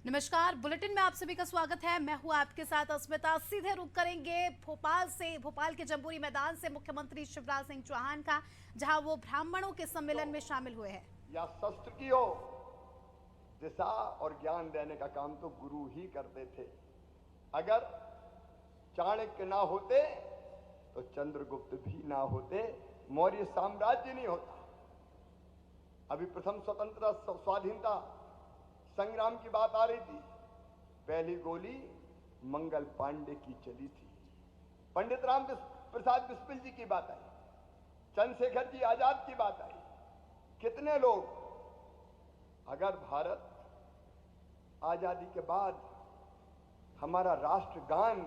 नमस्कार, बुलेटिन में आप सभी का स्वागत है। मैं हूं आपके साथ अस्मिता। सीधे रुक करेंगे भोपाल के जम्बूरी मैदान से मुख्यमंत्री शिवराज सिंह चौहान का, जहां वो ब्राह्मणों के सम्मेलन में शामिल हुए हैं। या शस्त्र की हो, दिशा और ज्ञान देने का काम तो गुरु ही करते थे। अगर चाणक्य ना होते तो चंद्रगुप्त भी ना होते, मौर्य साम्राज्य नहीं होता। अभी प्रथम स्वतंत्रता स्वाधीनता संग्राम की बात आ रही थी। पहली गोली मंगल पांडे की चली थी, पंडित राम प्रसाद बिस्मिल जी की बात आई, चंद्रशेखर जी आजाद की बात आई। कितने लोग, अगर भारत आजादी के बाद हमारा राष्ट्रगान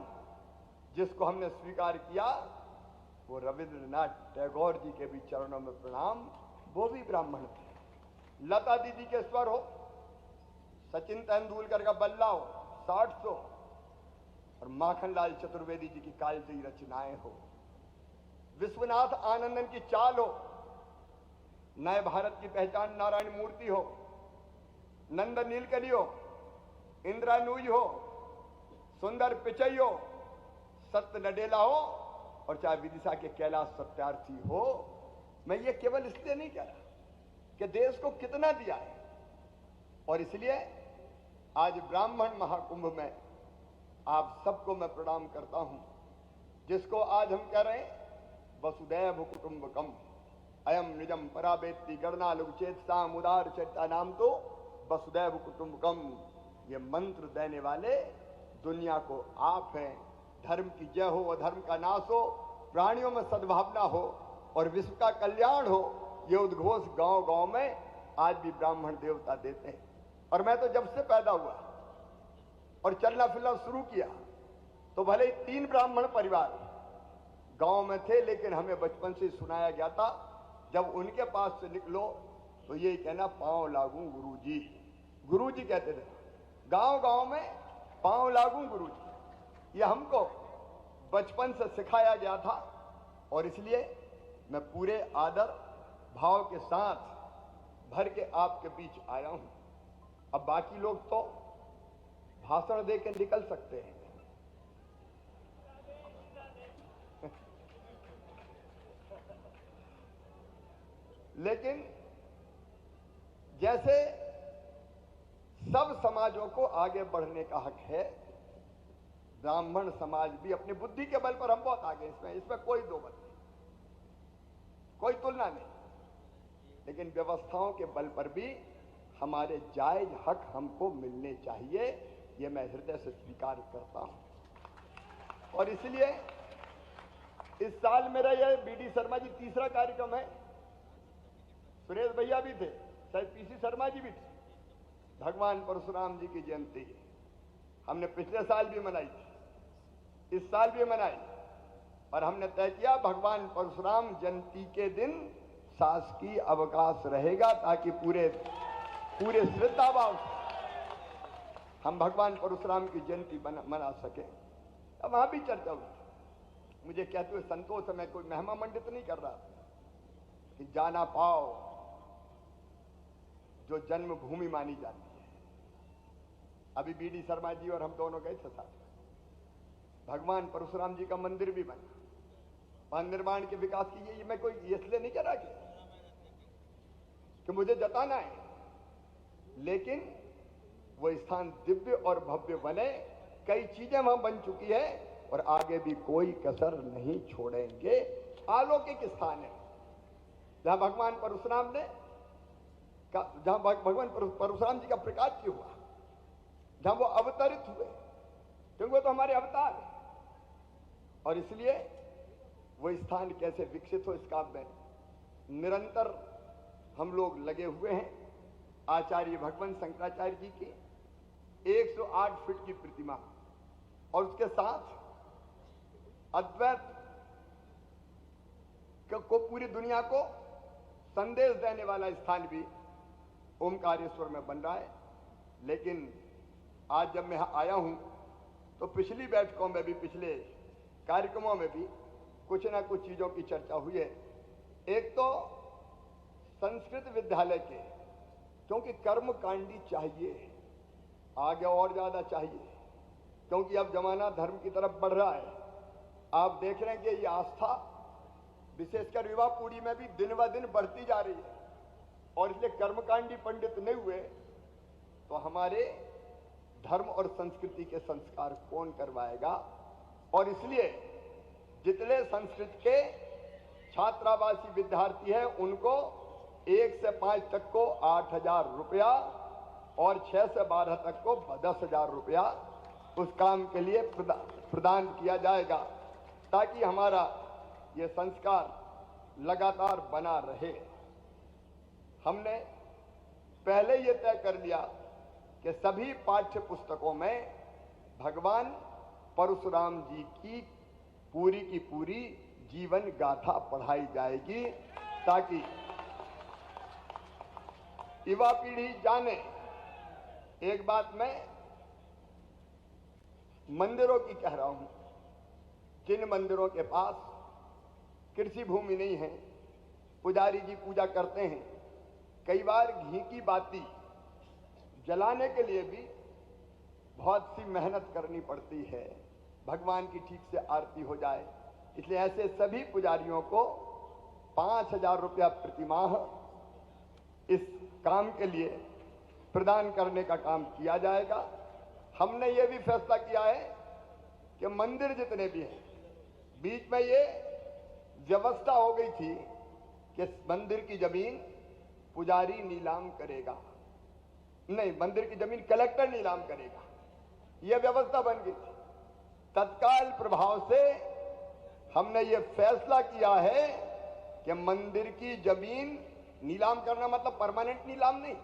जिसको हमने स्वीकार किया, वो रविंद्रनाथ टैगोर जी के भी चरणों में प्रणाम, वो भी ब्राह्मण थे। लता दीदी के स्वर हो, सचिन तेंदुलकर का बल्ला हो 60 और माखनलाल चतुर्वेदी जी की कालजयी रचनाएं हो, विश्वनाथ आनंदन की चाल हो, नए भारत की पहचान नारायण मूर्ति हो, नंदन नीलकणी हो, इंदिरा नूई हो, सुंदर पिचई हो, सत्य नडेला हो, और चाहे विदिशा के कैलाश सत्यार्थी हो। मैं ये केवल इसलिए नहीं कह रहा कि देश को कितना दिया है, और इसलिए आज ब्राह्मण महाकुंभ में आप सबको मैं प्रणाम करता हूं, जिसको आज हम कह रहे हैं वसुदैव कुटुंबकम अयम निजम पराबेत्ति गणना लुचेत साम उदार चैता नाम तो वसुदैव कुटुंबकम। ये मंत्र देने वाले दुनिया को आप हैं। धर्म की जय हो, अधर्म का नाश हो, प्राणियों में सद्भावना हो और विश्व का कल्याण हो, ये उद्घोष गांव गांव में आज भी ब्राह्मण देवता देते हैं। और मैं तो जब से पैदा हुआ और चलना फिरना शुरू किया, तो भले ही 3 ब्राह्मण परिवार गांव में थे, लेकिन हमें बचपन से सुनाया गया था, जब उनके पास से निकलो तो यही कहना, पांव लागू गुरुजी। गुरुजी कहते थे गांव गांव में, पांव लागू गुरुजी। ये हमको बचपन से सिखाया गया था, और इसलिए मैं पूरे आदर भाव के साथ भर के आपके बीच आया हूं। अब बाकी लोग तो भाषण दे के निकल सकते हैं, लेकिन जैसे सब समाजों को आगे बढ़ने का हक है, ब्राह्मण समाज भी अपनी बुद्धि के बल पर हम बहुत आगे, इसमें कोई दो मत नहीं, कोई तुलना नहीं, लेकिन व्यवस्थाओं के बल पर भी हमारे जायज हक हमको मिलने चाहिए, ये मैं हृदय से स्वीकार करता हूं। और इसलिए इस साल मेरा यह बीडी शर्मा जी तीसरा कार्यक्रम है। सुरेश भैया भी थे, शायद पीसी शर्मा जी भी थे। भगवान परशुराम जी की जयंती हमने पिछले साल भी मनाई थी, इस साल भी मनाई, और हमने तय किया भगवान परशुराम जयंती के दिन शासकीय अवकाश रहेगा, ताकि पूरे श्रद्धाभाव हम भगवान परशुराम की जयंती मना सके। अब वहां भी चर्चा हुई, मुझे कहते हुए संतोष है, मैं कोई महिमा मंडित नहीं कर रहा कि जाना पाओ जो जन्मभूमि मानी जाती है। अभी बीडी शर्मा जी और हम दोनों गए थे साथ में, भगवान परशुराम जी का मंदिर भी बना, वहां निर्माण के विकास की ये मैं कोई इसलिए नहीं कह रहा कि मुझे जताना है, लेकिन वो स्थान दिव्य और भव्य बने। कई चीजें वहां बन चुकी है और आगे भी कोई कसर नहीं छोड़ेंगे। अलौकिक स्थान है जहां भगवान परशुराम ने जहां भगवान परशुराम जी का प्रकाश हुआ, जहां वो अवतरित हुए, क्योंकि वो तो हमारे अवतार है। और इसलिए वो स्थान कैसे विकसित हो, इस काम में निरंतर हम लोग लगे हुए हैं। आचार्य भगवान शंकराचार्य जी की 108 फीट की प्रतिमा, और उसके साथ अद्वैत को पूरी दुनिया को संदेश देने वाला स्थान भी ओमकारेश्वर में बन रहा है। लेकिन आज जब मैं आया हूं, तो पिछली बैठकों में भी, पिछले कार्यक्रमों में भी कुछ ना कुछ चीजों की चर्चा हुई है। एक तो संस्कृत विद्यालय के, क्योंकि कर्मकांडी चाहिए, आगे और ज्यादा चाहिए, क्योंकि अब जमाना धर्म की तरफ बढ़ रहा है। आप देख रहे हैं कि ये आस्था विशेषकर युवा पीढ़ी में भी दिन ब दिन बढ़ती जा रही है, और इसलिए कर्मकांडी पंडित नहीं हुए तो हमारे धर्म और संस्कृति के संस्कार कौन करवाएगा। और इसलिए जितने संस्कृत के छात्रावासी विद्यार्थी हैं उनको 1 से 5 तक को 8,000 रुपया और 6 से 12 तक को 10,000 रुपया उस काम के लिए प्रदान किया जाएगा, ताकि हमारा ये संस्कार लगातार बना रहे। हमने पहले ये तय कर लिया कि सभी पाठ्य पुस्तकों में भगवान परशुराम जी की पूरी जीवन गाथा पढ़ाई जाएगी, ताकि युवा पीढ़ी जाने। एक बात मैं मंदिरों की कह रहा हूं, जिन मंदिरों के पास कृषि भूमि नहीं है, पुजारी जी पूजा करते हैं, कई बार घी की बाती जलाने के लिए भी बहुत सी मेहनत करनी पड़ती है, भगवान की ठीक से आरती हो जाए। इसलिए ऐसे सभी पुजारियों को 5,000 रुपया प्रतिमाह इस काम के लिए प्रदान करने का काम किया जाएगा। हमने ये भी फैसला किया है कि मंदिर जितने भी हैं, बीच में ये व्यवस्था हो गई थी कि मंदिर की जमीन पुजारी नीलाम करेगा, नहीं, मंदिर की जमीन कलेक्टर नीलाम करेगा, यह व्यवस्था बन गई थी। तत्काल प्रभाव से हमने ये फैसला किया है कि मंदिर की जमीन नीलाम करना मतलब परमानेंट नीलाम नहीं,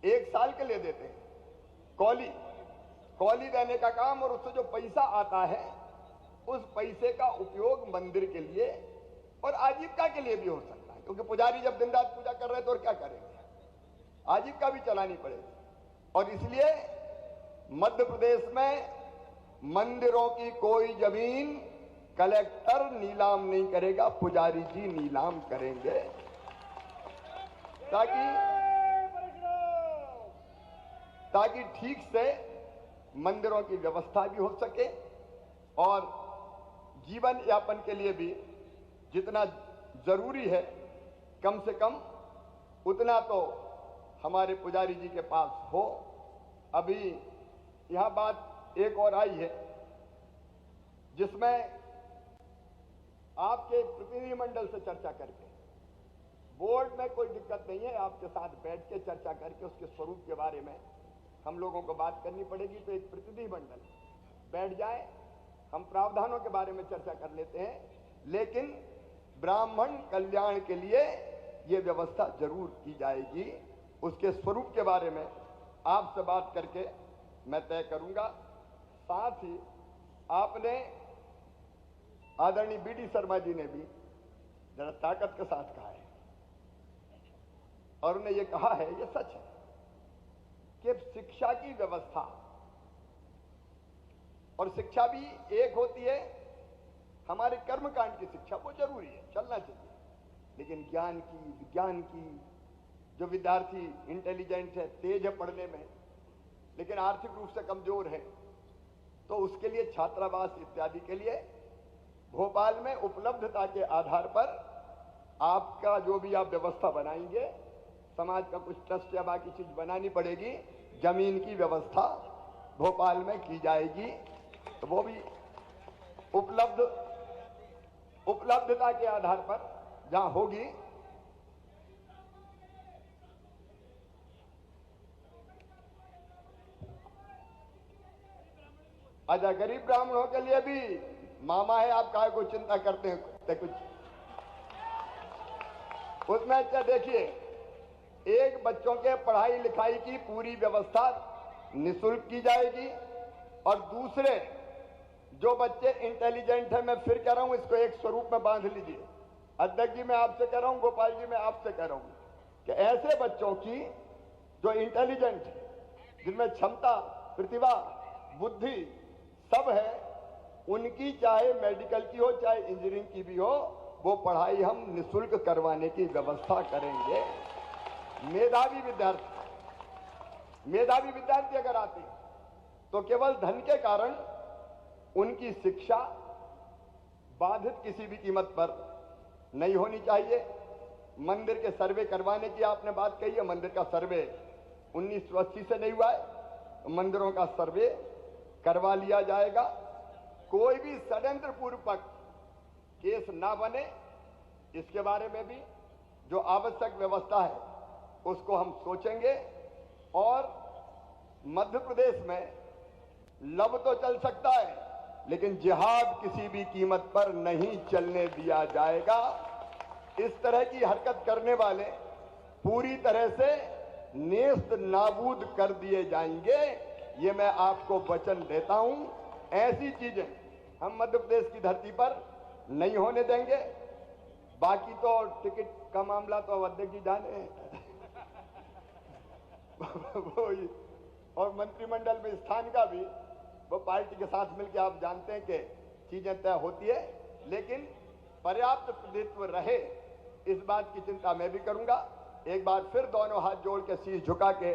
1 साल के लिए देते हैं, कौली देने का काम, और उससे जो पैसा आता है उस पैसे का उपयोग मंदिर के लिए और आजीविका के लिए भी हो सकता है, क्योंकि पुजारी जब दिन रात पूजा कर रहे हैं तो और क्या करेंगे, आजीविका भी चलानी पड़ेगी। और इसलिए मध्य प्रदेश में मंदिरों की कोई जमीन कलेक्टर नीलाम नहीं करेगा, पुजारी जी नीलाम करेंगे, ताकि ठीक से मंदिरों की व्यवस्था भी हो सके और जीवन यापन के लिए भी जितना जरूरी है कम से कम उतना तो हमारे पुजारी जी के पास हो। अभी यहां बात एक और आई है जिसमें आपके प्रतिनिधिमंडल से चर्चा करके, बोर्ड में कोई दिक्कत नहीं है, आपके साथ बैठ के चर्चा करके उसके स्वरूप के बारे में हम लोगों को बात करनी पड़ेगी। तो एक प्रतिनिधिमंडल बैठ जाए, हम प्रावधानों के बारे में चर्चा कर लेते हैं, लेकिन ब्राह्मण कल्याण के लिए यह व्यवस्था जरूर की जाएगी। उसके स्वरूप के बारे में आपसे बात करके मैं तय करूंगा। साथ ही आपने आदरणीय बीडी शर्मा जी ने भी जरा ताकत के साथ कहा है, और उन्हें यह कहा है, यह सच है कि शिक्षा की व्यवस्था, और शिक्षा भी एक होती है हमारे कर्मकांड की शिक्षा, वो जरूरी है, चलना चाहिए, लेकिन ज्ञान की, विज्ञान की, जो विद्यार्थी इंटेलिजेंट है, तेज है पढ़ने में, लेकिन आर्थिक रूप से कमजोर है, तो उसके लिए छात्रावास इत्यादि के लिए भोपाल में उपलब्धता के आधार पर आपका जो भी आप व्यवस्था बनाएंगे, समाज का कुछ ट्रस्ट या बाकी चीज बनानी पड़ेगी, जमीन की व्यवस्था भोपाल में की जाएगी, तो वो भी उपलब्धता के आधार पर जहां होगी। अच्छा, गरीब ब्राह्मणों के लिए भी मामा है, आप काहे को चिंता करते हैं कुछ उसमें। अच्छा देखिए, एक बच्चों के पढ़ाई लिखाई की पूरी व्यवस्था निःशुल्क की जाएगी, और दूसरे जो बच्चे इंटेलिजेंट हैं, मैं फिर कह रहा हूं, इसको एक स्वरूप में बांध लीजिए। अध्यक्ष जी मैं आपसे कह रहा हूं, गोपाल जी मैं आपसे कह रहा हूं कि ऐसे बच्चों की जो इंटेलिजेंट है, जिनमें क्षमता, प्रतिभा, बुद्धि सब है, उनकी चाहे मेडिकल की हो चाहे इंजीनियरिंग की भी हो, वो पढ़ाई हम निःशुल्क करवाने की व्यवस्था करेंगे। मेधावी विद्यार्थी अगर आते हैं तो केवल धन के कारण उनकी शिक्षा बाधित किसी भी कीमत पर नहीं होनी चाहिए। मंदिर के सर्वे करवाने की आपने बात कही है, मंदिर का सर्वे 1980 से नहीं हुआ है। मंदिरों का सर्वे करवा लिया जाएगा। कोई भी षड्यंत्र पूर्वक केस ना बने, इसके बारे में भी जो आवश्यक व्यवस्था है उसको हम सोचेंगे। और मध्य प्रदेश में लब तो चल सकता है, लेकिन जिहाद किसी भी कीमत पर नहीं चलने दिया जाएगा। इस तरह की हरकत करने वाले पूरी तरह से नेस्त नाबूद कर दिए जाएंगे, ये मैं आपको वचन देता हूं। ऐसी चीजें हम मध्य प्रदेश की धरती पर नहीं होने देंगे। बाकी तो टिकट का मामला तो अध्यक्ष जी जाने और मंत्रिमंडल में स्थान का भी वो पार्टी के साथ मिलकर आप जानते हैं कि चीजें तय होती है, लेकिन पर्याप्त प्रतिनिधित्व रहे इस बात की चिंता मैं भी करूंगा। एक बार फिर दोनों हाथ जोड़ के शीश झुका के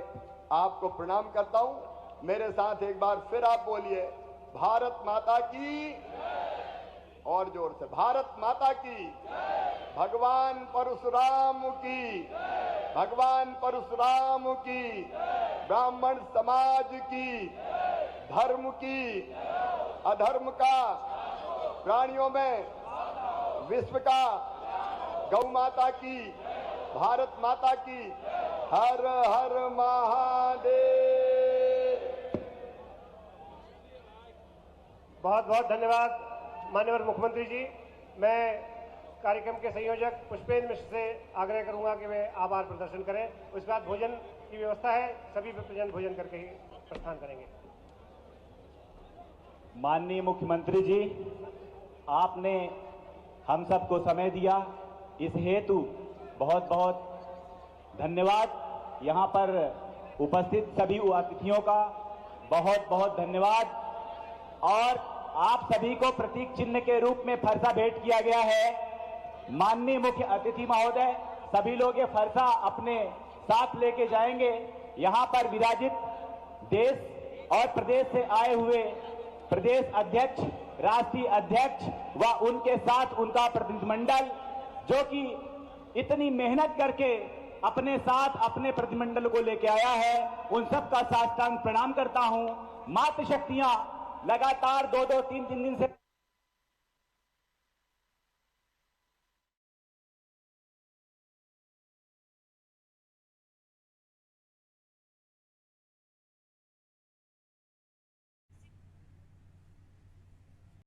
आपको प्रणाम करता हूं। मेरे साथ एक बार फिर आप बोलिए, भारत माता की, और जोर से, भारत माता की, भगवान परशुराम की, भगवान परशुराम की, ब्राह्मण समाज की, धर्म की, अधर्म का, प्राणियों में विश्व का, गौ माता की, भारत माता की, हर हर महादेव। बहुत बहुत धन्यवाद माननीय मुख्यमंत्री जी। मैं कार्यक्रम के संयोजक पुष्पेंद्र मिश्र से आग्रह करूंगा कि वे आभार प्रदर्शन करें। उसके बाद भोजन की व्यवस्था है, सभी भक्तजन भोजन करके ही प्रस्थान करेंगे। माननीय मुख्यमंत्री जी, आपने हम सबको समय दिया, इस हेतु बहुत बहुत धन्यवाद। यहाँ पर उपस्थित सभी अतिथियों का बहुत बहुत धन्यवाद। और आप सभी को प्रतीक चिन्ह के रूप में फरसा भेंट किया गया है। माननीय मुख्य अतिथि महोदय, सभी लोग ये फरसा अपने साथ लेके जाएंगे। यहाँ पर विराजित देश और प्रदेश से आए हुए प्रदेश अध्यक्ष, राष्ट्रीय अध्यक्ष व उनके साथ उनका प्रतिनिधिमंडल, जो कि इतनी मेहनत करके अपने साथ अपने प्रतिनिधिमंडल को लेके आया है, उन सब का साष्टांग प्रणाम करता हूं। मातृशक्तियां लगातार 2-2, 3-3 दिन से